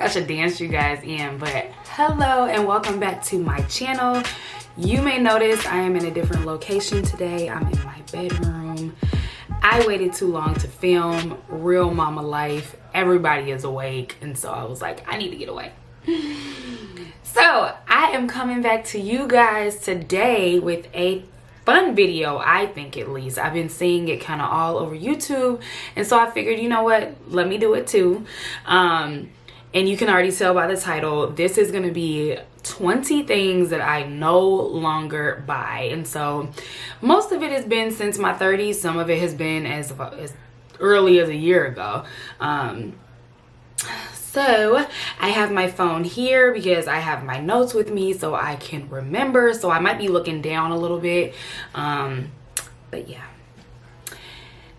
I should dance you guys in, but hello and welcome back to my channel. You may notice I am in a different location today. I'm in my bedroom. I waited too long to film. Real mama life. Everybody is awake, and so I was like, I need to get away. So I am coming back to you guys today with a fun video, I think, at least. I've been seeing it kind of all over YouTube, and so I figured, you know what, let me do it too. And you can already tell by the title, this is going to be 20 things that I no longer buy. And so most of it has been since my 30s. Some of it has been as early as a year ago. So I have my phone here because I have my notes with me so I can remember. So I might be looking down a little bit. But yeah,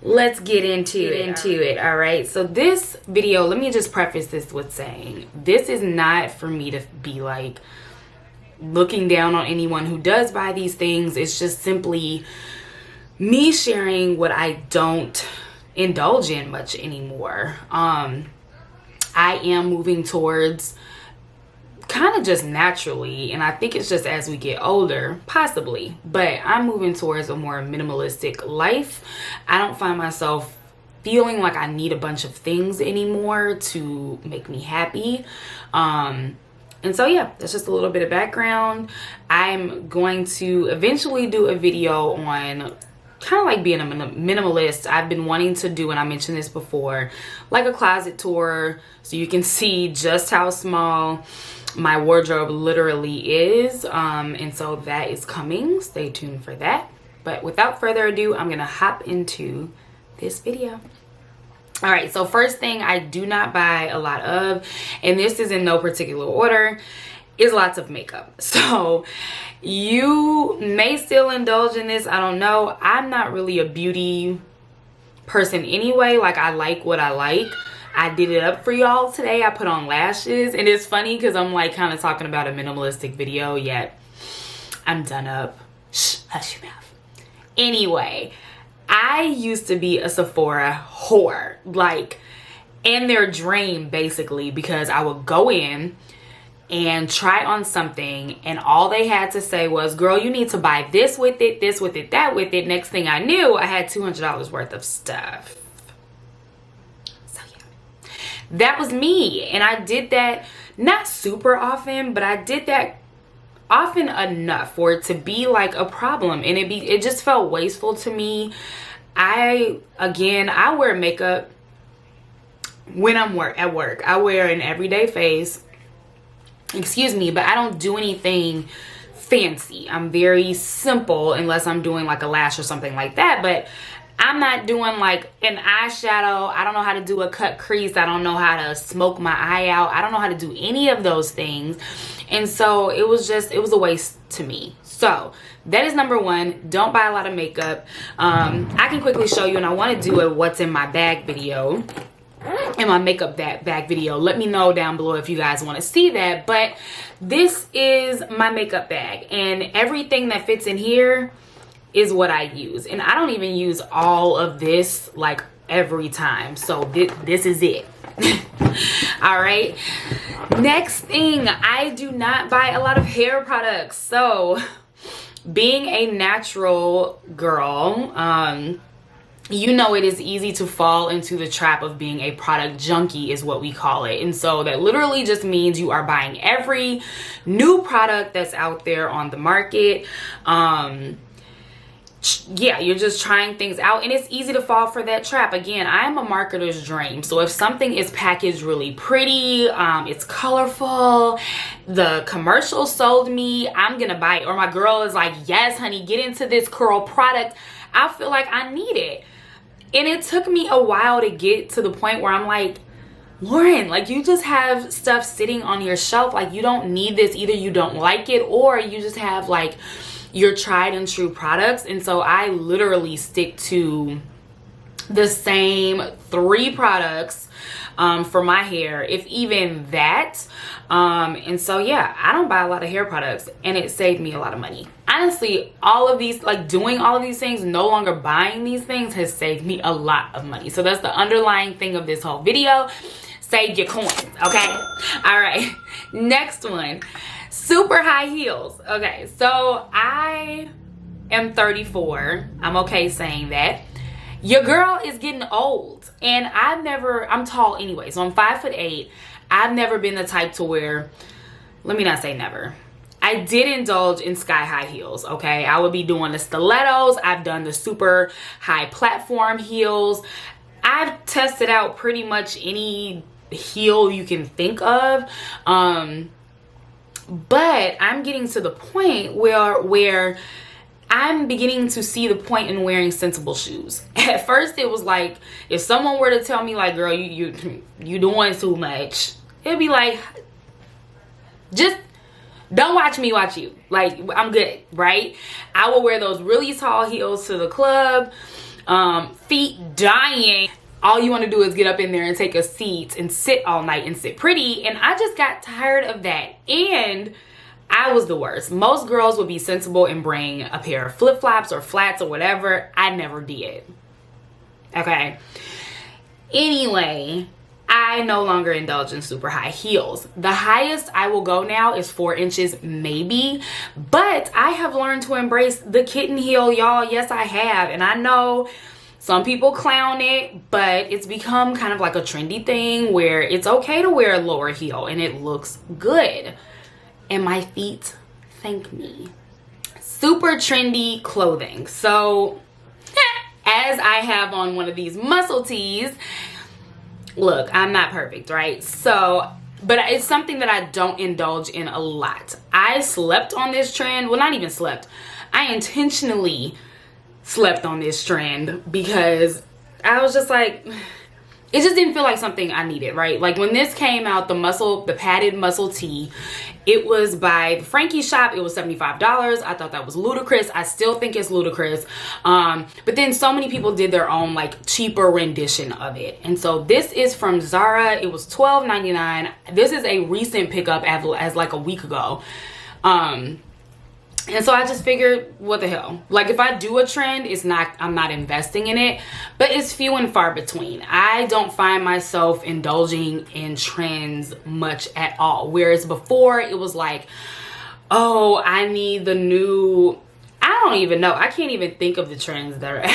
let's get into it. All right. So this video, let me just preface this with saying, this is not for me to be like looking down on anyone who does buy these things. It's just simply me sharing what I don't indulge in much anymore. I am moving towards kind of just naturally, and I think it's just as we get older, possibly, but I'm moving towards a more minimalistic life. I don't find myself feeling like I need a bunch of things anymore to make me happy. And so yeah, that's just a little bit of background. I'm going to eventually do a video on kind of like being a minimalist. I've been wanting to do, and I mentioned this before, like a closet tour so you can see just how small my wardrobe literally is. And so that is coming. Stay tuned for that. But without further ado, I'm gonna hop into this video. All right, so first thing I do not buy a lot of, and this is in no particular order, is lots of makeup. So you may still indulge in this, I don't know. I'm not really a beauty person anyway. Like, I like what I like. I did it up for y'all today. I put on lashes, and it's funny because I'm like kind of talking about a minimalistic video, yet I'm done up. Shh, hush your mouth. Anyway, I used to be a Sephora whore, like in their dream basically, because I would go in and try on something, and all they had to say was, girl, you need to buy this with it, this with it, that with it. Next thing I knew, I had $200 worth of stuff. So yeah, that was me. And I did that not super often, but I did that often enough for it to be like a problem, and it just felt wasteful to me. I wear makeup when I'm at work. I wear an everyday face, excuse me, but I don't do anything fancy. I'm very simple unless I'm doing like a lash or something like that, but I'm not doing like an eyeshadow. I don't know how to do a cut crease. I don't know how to smoke my eye out. I don't know how to do any of those things. And so it was a waste to me. So that is number one. Don't buy a lot of makeup. I can quickly show you, and I want to do a what's in my bag video, in my makeup bag video. Let me know down below if you guys want to see that. But this is my makeup bag, and everything that fits in here is what I use. And I don't even use all of this like every time. So this is it. All right. Next thing, I do not buy a lot of hair products. So being a natural girl, you know, it is easy to fall into the trap of being a product junkie, is what we call it. And so that literally just means you are buying every new product that's out there on the market. Yeah, you're just trying things out, and it's easy to fall for that trap. Again, I'm a marketer's dream. So if something is packaged really pretty, it's colorful, the commercial sold me, I'm gonna buy it. Or my girl is like, yes honey, get into this curl product, I feel like I need it. And it took me a while to get to the point where I'm like, Lauren, like, you just have stuff sitting on your shelf, like you don't need this. Either you don't like it, or you just have like your tried and true products. And so I literally stick to the same 3 products for my hair, if even that. And so yeah, I don't buy a lot of hair products, and it saved me a lot of money. Honestly, all of these, like doing all of these things, no longer buying these things, has saved me a lot of money. So that's the underlying thing of this whole video. Save your coins, okay? All right, next one, super high heels. Okay, so I am 34. I'm okay saying that. Your girl is getting old, and I'm tall anyway, so I'm 5'8". I've never been the type to wear, let me not say never. I did indulge in sky high heels, okay? I would be doing the stilettos. I've done the super high platform heels. I've tested out pretty much any heel you can think of. But I'm getting to the point where I'm beginning to see the point in wearing sensible shoes. At first it was like, if someone were to tell me like, girl, you doing too much, it'd be like, just don't watch me watch you. Like, I'm good, right? I will wear those really tall heels to the club, feet dying. All you want to do is get up in there and take a seat and sit all night and sit pretty. And I just got tired of that. And I was the worst. Most girls would be sensible and bring a pair of flip-flops or flats or whatever. I never did. Okay. Anyway, I no longer indulge in super high heels. The highest I will go now is 4 inches maybe. But I have learned to embrace the kitten heel, y'all. Yes, I have. And I know some people clown it, but it's become kind of like a trendy thing where it's okay to wear a lower heel and it looks good. And my feet thank me. Super trendy clothing. So as I have on one of these muscle tees, look, I'm not perfect, right? So, but it's something that I don't indulge in a lot. I slept on this trend. Well, not even slept. I intentionally slept on this trend because I was just like, it just didn't feel like something I needed, right? Like when this came out, the padded muscle tee, it was by the Frankie shop. It was $75. I thought that was ludicrous. I still think it's ludicrous. But then so many people did their own like cheaper rendition of it. And so this is from Zara. It was $12.99. This is a recent pickup as like a week ago. And so I just figured, what the hell? Like if I do a trend, I'm not investing in it, but it's few and far between. I don't find myself indulging in trends much at all. Whereas before it was like, oh, I need the new, I don't even know. I can't even think of the trends that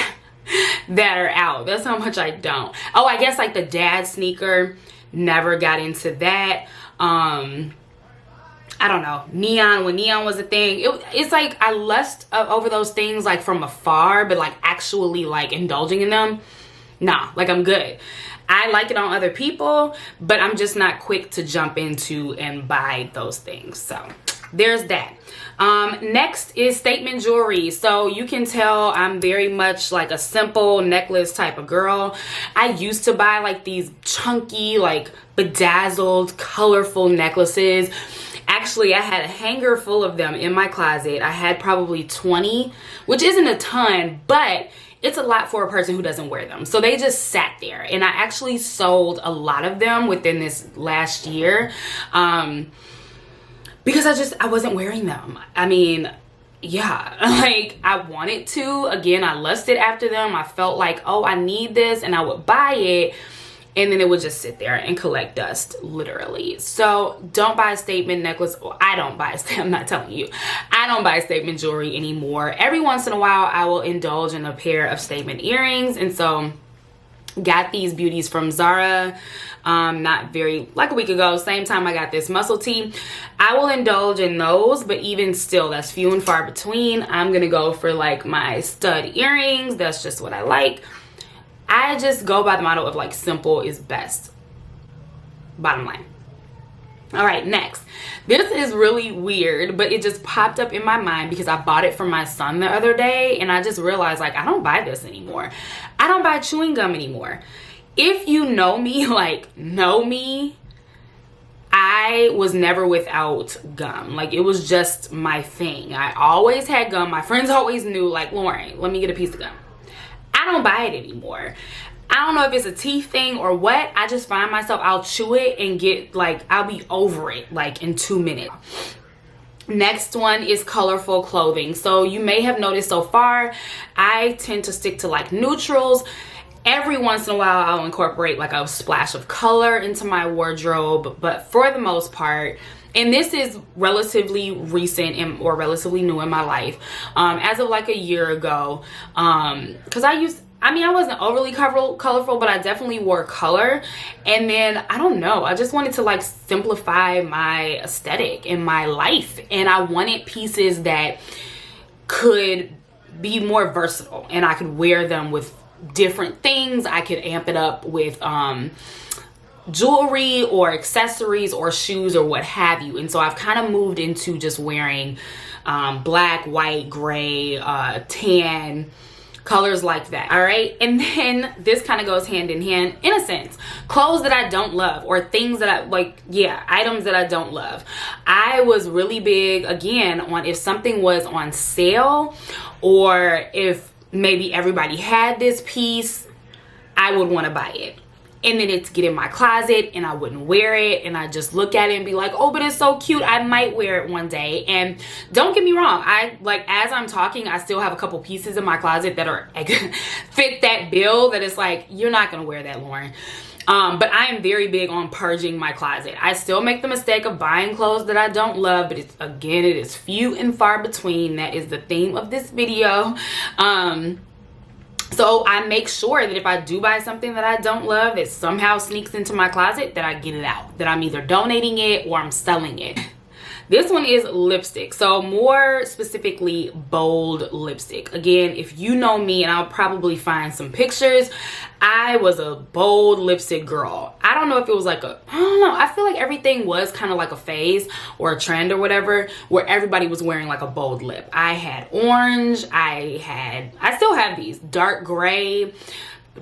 are out. That's how much I don't. Oh, I guess like the dad sneaker, never got into that. I don't know, neon, when neon was a thing, it's like I lust over those things like from afar, but like actually like indulging in them, nah, like I'm good. I like it on other people, but I'm just not quick to jump into and buy those things. So there's that. Next is statement jewelry. So you can tell I'm very much like a simple necklace type of girl. I used to buy like these chunky, like bedazzled, colorful necklaces. Actually, I had a hanger full of them in my closet. I had probably 20, which isn't a ton, but it's a lot for a person who doesn't wear them. So they just sat there, and I actually sold a lot of them within this last year because I wasn't wearing them. I mean, yeah, like I wanted to. Again, I lusted after them. I felt like, oh, I need this, and I would buy it. And then it would just sit there and collect dust, literally. So don't buy a statement necklace. Well, I don't buy I'm not telling you. I don't buy statement jewelry anymore. Every once in a while, I will indulge in a pair of statement earrings. And so got these beauties from Zara, like a week ago, same time I got this muscle tee. I will indulge in those, but even still, that's few and far between. I'm going to go for like my stud earrings. That's just what I like. I just go by the motto of like simple is best. Bottom line. All right, next. This is really weird, but it just popped up in my mind because I bought it for my son the other day, and I just realized like I don't buy this anymore. I don't buy chewing gum anymore. If you know me, like know me, I was never without gum. Like it was just my thing. I always had gum. My friends always knew like, Lauren, let me get a piece of gum. I don't buy it anymore. I don't know if it's a teeth thing or what. I just find myself, I'll chew it and get like, I'll be over it like in 2 minutes. Next one is colorful clothing. So you may have noticed so far, I tend to stick to like neutrals. Every once in a while I'll incorporate like a splash of color into my wardrobe, but for the most part, and this is relatively recent or relatively new in my life, as of like a year ago, because I wasn't overly colorful, but I definitely wore color. And then, I don't know, I just wanted to like simplify my aesthetic in my life. And I wanted pieces that could be more versatile and I could wear them with different things. I could amp it up with jewelry or accessories or shoes or what have you. And so I've kind of moved into just wearing black, white, gray, tan, colors like that. All right, and then this kind of goes hand in hand in a sense. Clothes that I don't love, or things that I like, items that I don't love. I was really big again on if something was on sale, or if maybe everybody had this piece, I would want to buy it. And then it's get in my closet and I wouldn't wear it, and I just look at it and be like, oh, but it's so cute, I might wear it one day. And don't get me wrong, I like, as I'm talking, I still have a couple pieces in my closet that are fit that bill, that it's like, you're not gonna wear that, Lauren. But I am very big on purging my closet. I still make the mistake of buying clothes that I don't love, but it is few and far between. That is the theme of this video. So I make sure that if I do buy something that I don't love, that somehow sneaks into my closet, that I get it out, that I'm either donating it or I'm selling it. This one is lipstick, so more specifically bold lipstick. Again, if you know me, and I'll probably find some pictures, I was a bold lipstick girl. I don't know if it was like I don't know, I feel like everything was kind of like a phase or a trend or whatever, where everybody was wearing like a bold lip. I had orange, I still have these, dark gray,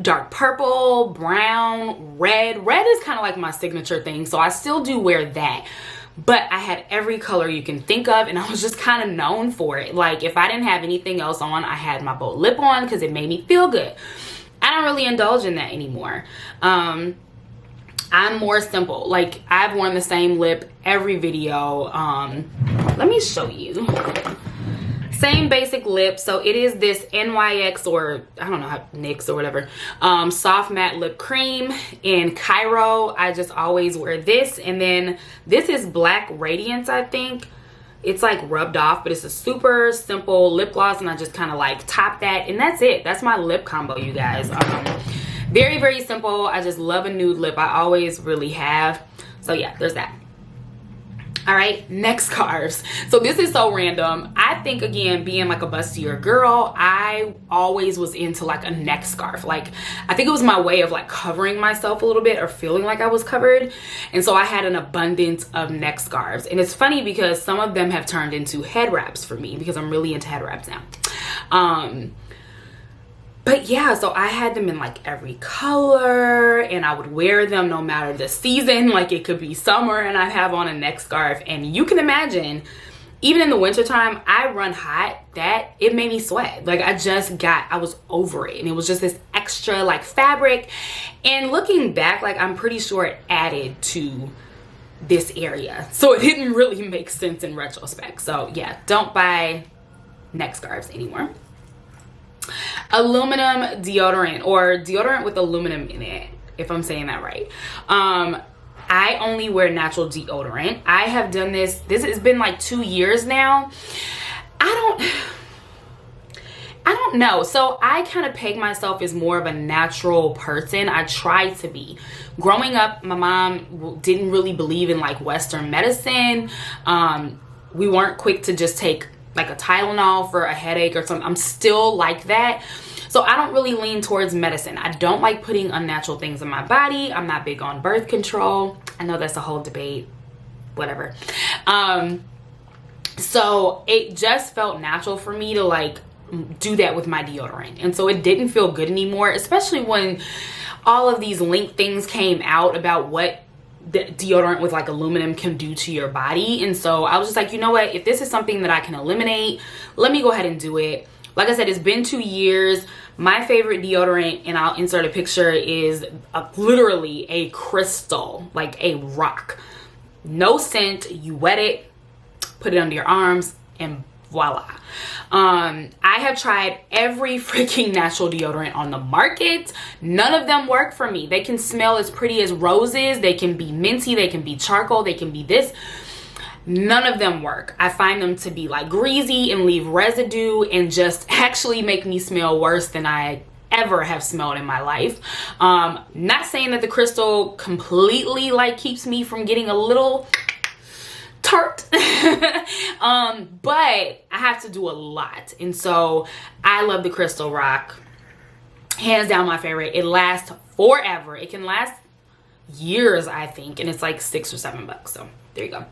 dark purple, brown, red. Red is kind of like my signature thing, so I still do wear that. But I had every color you can think of, and I was just kind of known for it. Like, if I didn't have anything else on, I had my bold lip on because it made me feel good. I don't really indulge in that anymore. I'm more simple. Like, I've worn the same lip every video. Let me show you. Same basic lip. So it is this NYX, or I don't know how, NYX or whatever, soft matte lip cream in Cairo. I just always wear this. And then this is Black Radiance, I think. It's like rubbed off, but it's a super simple lip gloss, and I just kind of like top that, and that's it. That's my lip combo, you guys. Very, very simple. I just love a nude lip. I always really have. So yeah, there's that. All right, neck scarves. So this is so random. I think, again, being like a bustier girl, I always was into like a neck scarf. Like, I think it was my way of like covering myself a little bit, or feeling like I was covered. And so I had an abundance of neck scarves. And it's funny because some of them have turned into head wraps for me, because I'm really into head wraps now. But yeah, so I had them in like every color, and I would wear them no matter the season. Like, it could be summer and I'd have on a neck scarf, and you can imagine, even in the wintertime, I run hot, that it made me sweat. Like, I was over it, and it was just this extra like fabric. And looking back, like, I'm pretty sure it added to this area, so it didn't really make sense in retrospect. So yeah, don't buy neck scarves anymore. Aluminum deodorant, or deodorant with aluminum in it, if I'm saying that right. I only wear natural deodorant. I have done this has been like 2 years now. I don't know. So I kind of peg myself as more of a natural person. I try to be. Growing up, my mom didn't really believe in like Western medicine. We weren't quick to just take like a Tylenol for a headache or something. I'm still like that. So I don't really lean towards medicine. I don't like putting unnatural things in my body. I'm not big on birth control. I know that's a whole debate, whatever. So it just felt natural for me to like do that with my deodorant. And so it didn't feel good anymore, especially when all of these linked things came out about what the deodorant with like aluminum can do to your body. And so I was just like, you know what, if this is something that I can eliminate, let me go ahead and do it. Like I said, it's been 2 years. My favorite deodorant, and I'll insert a picture, is literally a crystal, like a rock. No scent. You wet it, put it under your arms, and voila. I have tried every freaking natural deodorant on the market. None of them work for me. They can smell as pretty as roses. They can be minty. They can be charcoal. They can be this. None of them work. I find them to be like greasy and leave residue and just actually make me smell worse than I ever have smelled in my life. Not saying that the crystal completely like keeps me from getting a little tart, but I have to do a lot, and so I love the Crystal Rock. Hands down my favorite. It lasts forever. It can last years, I think, and it's like $6 or $7. So there you go.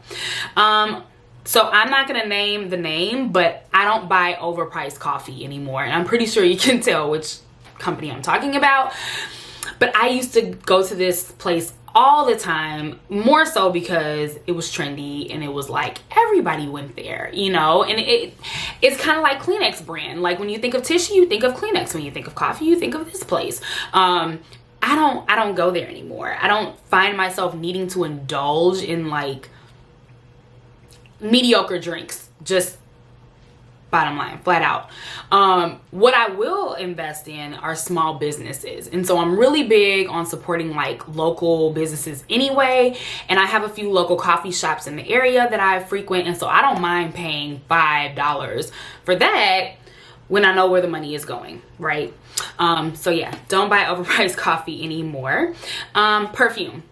So I'm not gonna name the name, but I don't buy Overpriced Coffee anymore, and I'm pretty sure you can tell which company I'm talking about. But I used to go to this place all the time, more so because it was trendy and it was like everybody went there, you know. And it's kind of like Kleenex brand. Like when you think of tissue, you think of Kleenex. When you think of coffee, you think of this place. I don't go there anymore. I don't find myself needing to indulge in like mediocre drinks, just bottom line, flat out. What I will invest in are small businesses, and so I'm really big on supporting like local businesses anyway, and I have a few local coffee shops in the area that I frequent, and so I don't mind paying $5 for that when I know where the money is going, right? So yeah, don't buy Overpriced Coffee anymore. Perfume.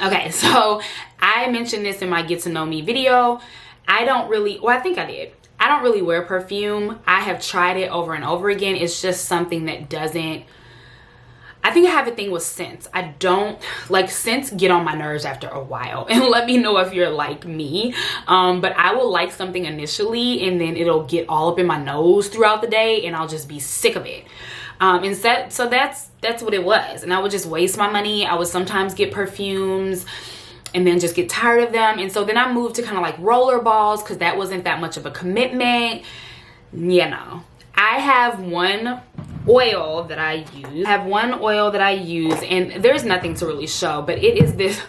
Okay, so I mentioned this in my Get to Know Me video. I don't really, well, I think I did. I don't really wear perfume. I have tried it over and over again. It's just something that doesn't, I think I have a thing with scents. I don't like scents, get on my nerves after a while, and let me know if you're like me. But I will like something initially and then it'll get all up in my nose throughout the day and I'll just be sick of it. So that's what it was. And I would just waste my money. I would sometimes get perfumes and then just get tired of them. And so then I moved to kind of like roller balls because that wasn't that much of a commitment. You know, I have one oil that I use. And there's nothing to really show, but it is this.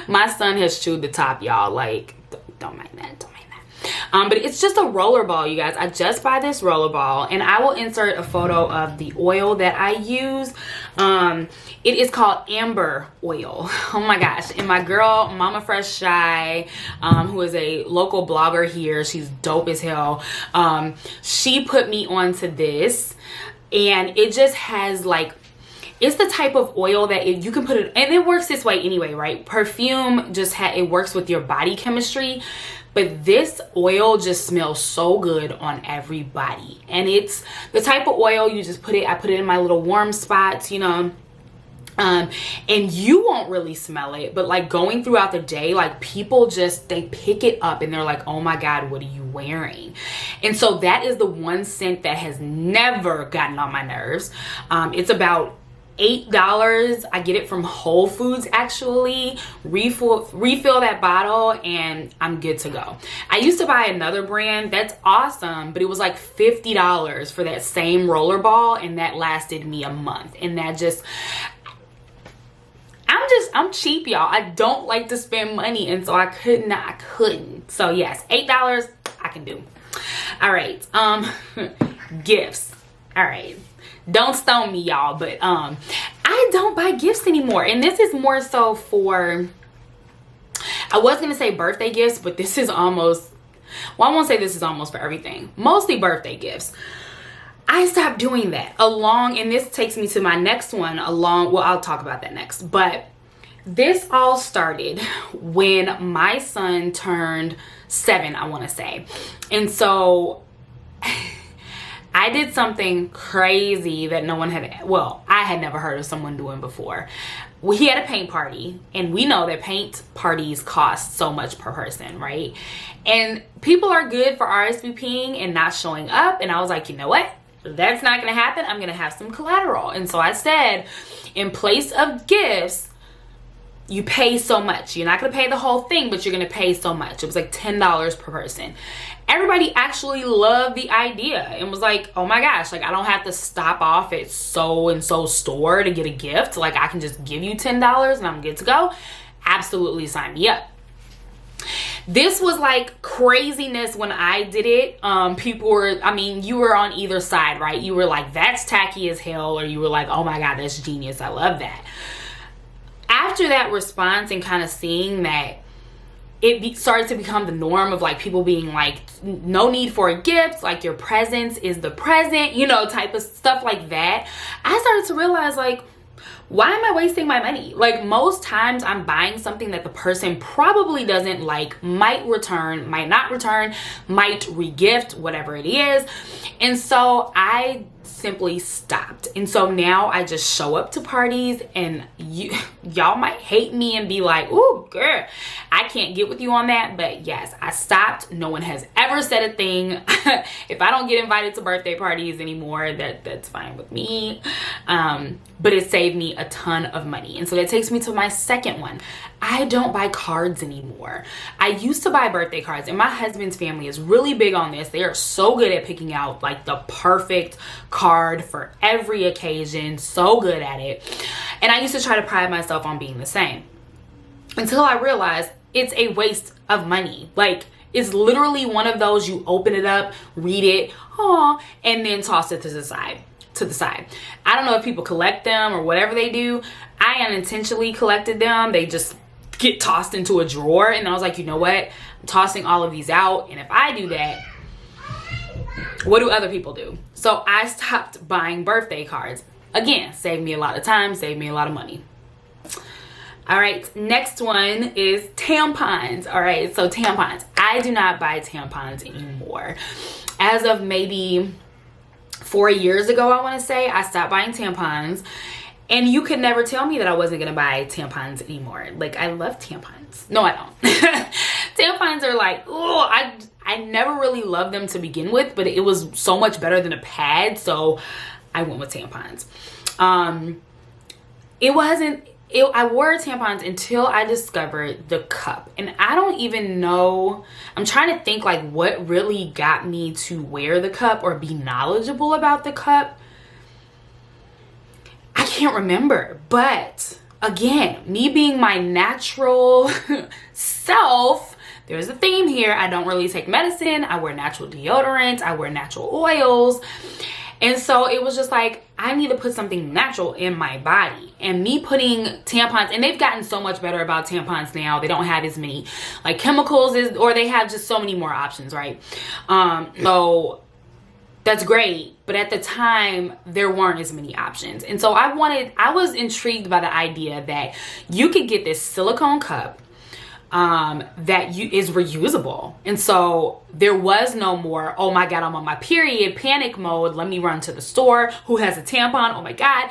My son has chewed the top, y'all. Like, don't mind that. But it's just a roller ball, you guys. I just buy this roller ball, and I will insert a photo of the oil that I use. It is called Amber Oil. Oh my gosh. And my girl, Mama Fresh Shy, who is a local blogger here, she's dope as hell. She put me onto this, and it just has like, it's the type of oil that you can put it, and it works this way anyway, right? Perfume just it works with your body chemistry. But this oil just smells so good on everybody. And it's the type of oil you just I put it in my little warm spots, you know. And you won't really smell it, but like going throughout the day, like people just, they pick it up and they're like, oh my God, what are you wearing? And so that is the one scent that has never gotten on my nerves. It's about $8. I get it from Whole Foods actually. Refill that bottle and I'm good to go. I used to buy another brand that's awesome, but it was like $50 for that same rollerball, and that lasted me a month. And that just, I'm cheap, y'all. I don't like to spend money, and so I couldn't. So yes, $8 I can do. All right, gifts. All right. Don't stone me, y'all, but I don't buy gifts anymore. And this is more so for, I was gonna say birthday gifts, but this is almost, well, I won't say this is almost for everything. Mostly birthday gifts. I stopped doing that and this takes me to my next one well, I'll talk about that next. But this all started when my son turned 7, I wanna say. And so I did something crazy that no one had, well, I had never heard of someone doing before. He had a paint party, and we know that paint parties cost so much per person, right? And people are good for RSVPing and not showing up. And I was like, you know what? That's not going to happen. I'm going to have some collateral. And so I said, in place of gifts, you pay so much. You're not going to pay the whole thing, but you're going to pay so much. It was like $10 per person. Everybody actually loved the idea and was like, oh my gosh, like I don't have to stop off at so-and-so store to get a gift. Like I can just give you $10 and I'm good to go. Absolutely sign me up. This was like craziness when I did it. People were, I mean, you were on either side, right? You were like, that's tacky as hell, or you were like, oh my God, that's genius, I love that. After that response and kind of seeing that it started to become the norm of like people being like, no need for a gift, like your presence is the present, you know, type of stuff like that, I started to realize like, why am I wasting my money? Like most times I'm buying something that the person probably doesn't like, might return, might not return, might regift, whatever it is. And so I simply stopped. And so now I just show up to parties, and y'all might hate me and be like, ooh, girl, I can't get with you on that. But yes, I stopped. No one has ever said a thing. If I don't get invited to birthday parties anymore, that's fine with me. But it saved me a ton of money. And so that takes me to my second one. I don't buy cards anymore. I used to buy birthday cards, and my husband's family is really big on this. They are so good at picking out like the perfect card for every occasion, so good at it. And I used to try to pride myself on being the same, until I realized it's a waste of money. Like it's literally one of those, you open it up, read it, aw, and then toss it to the side. I don't know if people collect them or whatever they do. I unintentionally collected them. They just get tossed into a drawer, and I was like, you know what, I'm tossing all of these out, and if I do that, what do other people do? So I stopped buying birthday cards. Again, saved me a lot of time, saved me a lot of money. All right, next one is tampons. All right, so tampons. I do not buy tampons anymore. As of maybe 4 years ago, I want to say, I stopped buying tampons. And you could never tell me that I wasn't going to buy tampons anymore. Like, I love tampons. No, I don't. Tampons are like, oh, I never really loved them to begin with, but it was so much better than a pad, so I went with tampons. I wore tampons until I discovered the cup. And I don't even know, I'm trying to think like what really got me to wear the cup or be knowledgeable about the cup. I can't remember, but again, me being my natural self, there's a theme here. I don't really take medicine. I wear natural deodorant. I wear natural oils. And so it was just like, I need to put something natural in my body. And me putting tampons, and they've gotten so much better about tampons now. They don't have as many like chemicals, or they have just so many more options, right? So that's great, but at the time there weren't as many options. And so I was intrigued by the idea that you could get this silicone cup that is reusable. And so there was no more, oh my God, I'm on my period, panic mode, let me run to the store, who has a tampon, oh my God.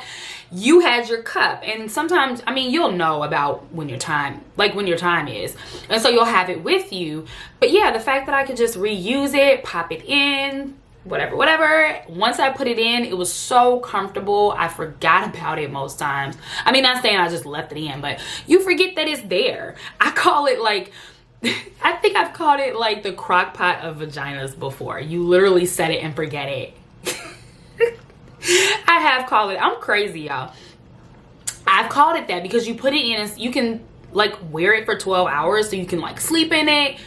You had your cup. And sometimes, I mean, you'll know about when your time is, and so you'll have it with you. But yeah, the fact that I could just reuse it, pop it in, whatever. Once I put it in, it was so comfortable. I forgot about it most times. I mean, not saying I just left it in, but you forget that it's there. I call it like, I think I've called it like the crock pot of vaginas before. You literally set it and forget it. I have called it, I'm crazy, y'all. I've called it that because you put it in and you can like wear it for 12 hours so you can like sleep in it.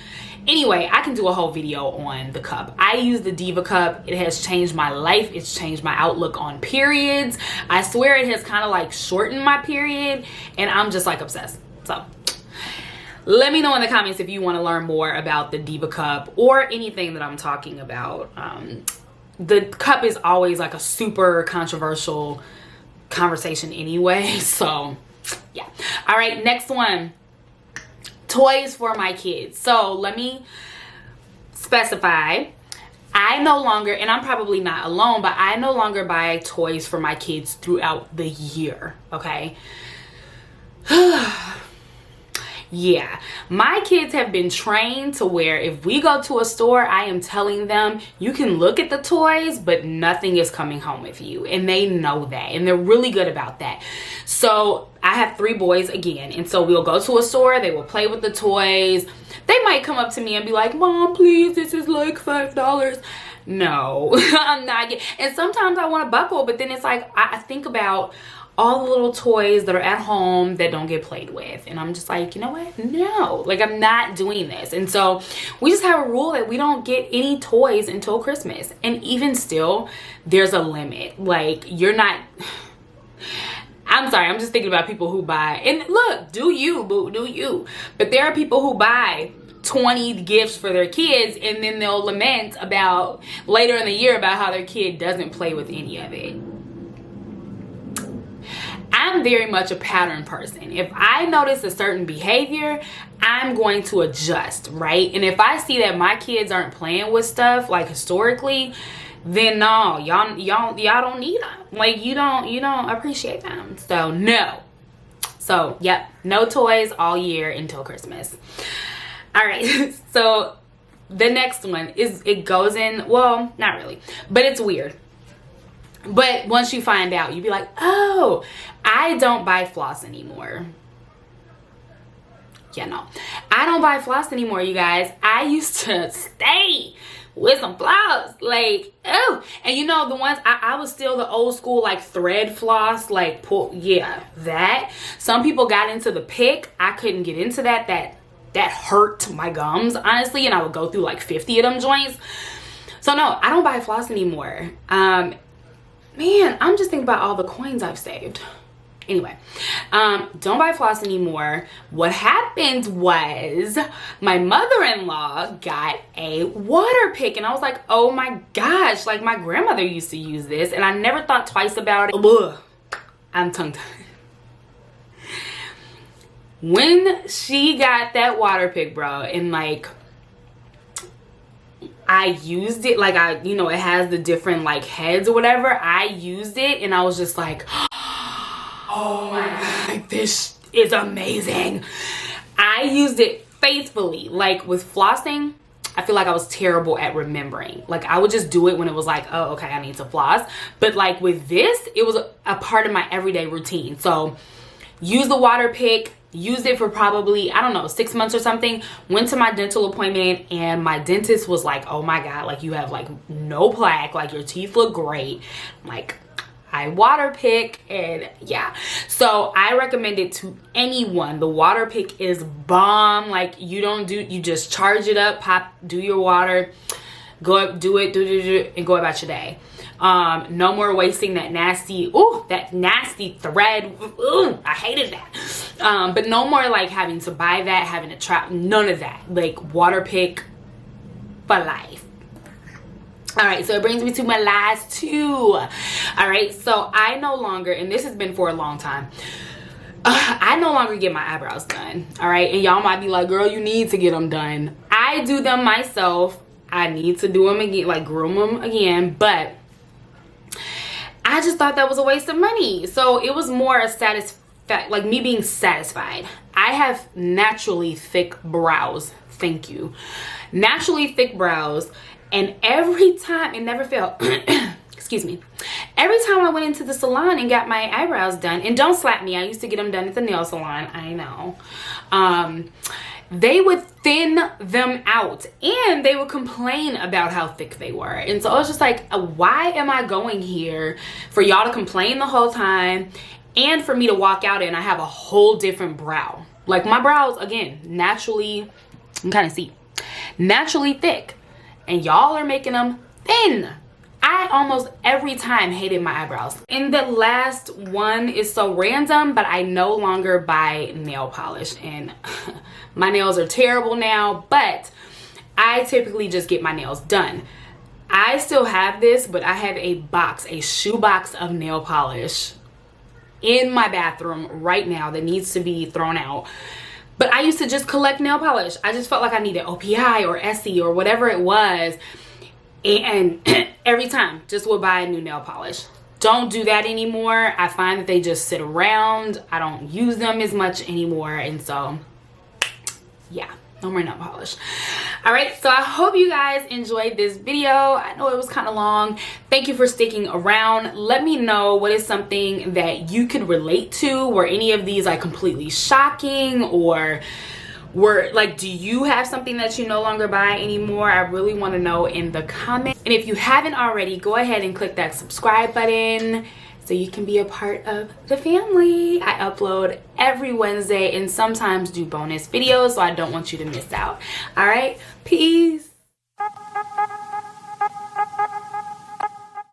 Anyway, I can do a whole video on the cup. I use the Diva cup. It has changed my life. It's changed my outlook on periods. I swear it has kind of like shortened my period, and I'm just like obsessed. So let me know in the comments if you want to learn more about the Diva cup or anything that I'm talking about. The cup is always like a super controversial conversation anyway. So yeah. All right, next one. Toys for my kids. So let me specify, I no longer, and I'm probably not alone, but I no longer buy toys for my kids throughout the year, okay? Yeah, my kids have been trained to where if we go to a store, I am telling them, you can look at the toys, but nothing is coming home with you. And they know that, and they're really good about that. So I have 3 boys again, and so we'll go to a store, they will play with the toys. They might come up to me and be like, Mom, please, this is like $5. No, I'm not getting, and sometimes I want to buckle, but then it's like, I think about, all the little toys that are at home that don't get played with. And I'm just like, you know what? No, like I'm not doing this. And so we just have a rule that we don't get any toys until Christmas. And even still, there's a limit. Like, you're not, I'm sorry, I'm just thinking about people who buy, and look, do you, boo, do you. But there are people who buy 20 gifts for their kids, and then they'll lament about later in the year about how their kid doesn't play with any of it. I'm very much a pattern person. If I notice a certain behavior, I'm going to adjust, right? And if I see that my kids aren't playing with stuff like historically, then no, y'all don't need them. Like, you don't appreciate them. So no. So yep, no toys all year until Christmas. All right. So the next one is, it goes in, well, not really, but it's weird. But once you find out, you'd be like, oh, I don't buy floss anymore. Yeah, no, I don't buy floss anymore, you guys. I used to stay with some floss, like, oh, and you know, the ones I was still the old school, like, thread floss, like, pull, yeah, that. Some people got into the pick. I couldn't get into that hurt my gums, honestly, and I would go through like 50 of them joints. So no, I don't buy floss anymore. Man, I'm just thinking about all the coins I've saved. Anyway, don't buy floss anymore. What happened was my mother-in-law got a water pick, and I was like, oh my gosh, like, my grandmother used to use this, and I never thought twice about it. Ugh, I'm tongue-tied. When she got that water pick, bro, and like, I used it, like, you know, it has the different like heads or whatever. I used it and I was just like, oh my God, this is amazing. I used it faithfully. Like, with flossing, I feel like I was terrible at remembering. Like, I would just do it when it was like, oh, okay, I need to floss. But like with this, it was a part of my everyday routine. So use the water pick. Used it for probably, I don't know, 6 months or something. Went to my dental appointment and my dentist was like, oh my God, like, you have like no plaque, like, your teeth look great. Like, I water pick, and yeah. So I recommend it to anyone. The water pick is bomb. Like, you just charge it up, pop, do your water, go up, do it, and go about your day. No more wasting that nasty thread. Ooh, I hated that. But no more like having to buy that, having to try, none of that. Like, water pick for life. All right, so it brings me to my last two. All right, so I no longer, and this has been for a long time, I no longer get my eyebrows done. All right, and y'all might be like, girl, you need to get them done. I do them myself. I need to do them again, like, groom them again, but I just thought that was a waste of money. So it was more a like me being satisfied. I have naturally thick brows. Thank you. Naturally thick brows. And every time, it never failed. Excuse me. Every time I went into the salon and got my eyebrows done, and don't slap me, I used to get them done at the nail salon. I know. They would thin them out, and they would complain about how thick they were. And so I was just like, why am I going here for y'all to complain the whole time, and for me to walk out and I have a whole different brow? Like, my brows, again, naturally, I'm kind of see, naturally thick, and y'all are making them thin. I almost every time hated my eyebrows. And the last one is so random, but I no longer buy nail polish, and my nails are terrible now, but I typically just get my nails done. I still have this, but I have a shoe box of nail polish in my bathroom right now that needs to be thrown out. But I used to just collect nail polish. I just felt like I needed OPI or Essie or whatever it was. And every time just would buy a new nail polish. Don't do that anymore. I find that they just sit around. I don't use them as much anymore. And so, yeah, no more nail polish. All right, so I hope you guys enjoyed this video. I know it was kind of long. Thank you for sticking around. Let me know what is something that you could relate to. Were any of these like completely shocking, or do you have something that you no longer buy anymore? I really want to know in the comments. And if you haven't already, go ahead and click that subscribe button. so you can be a part of the family. I upload every Wednesday and sometimes do bonus videos, so I don't want you to miss out. All right, peace.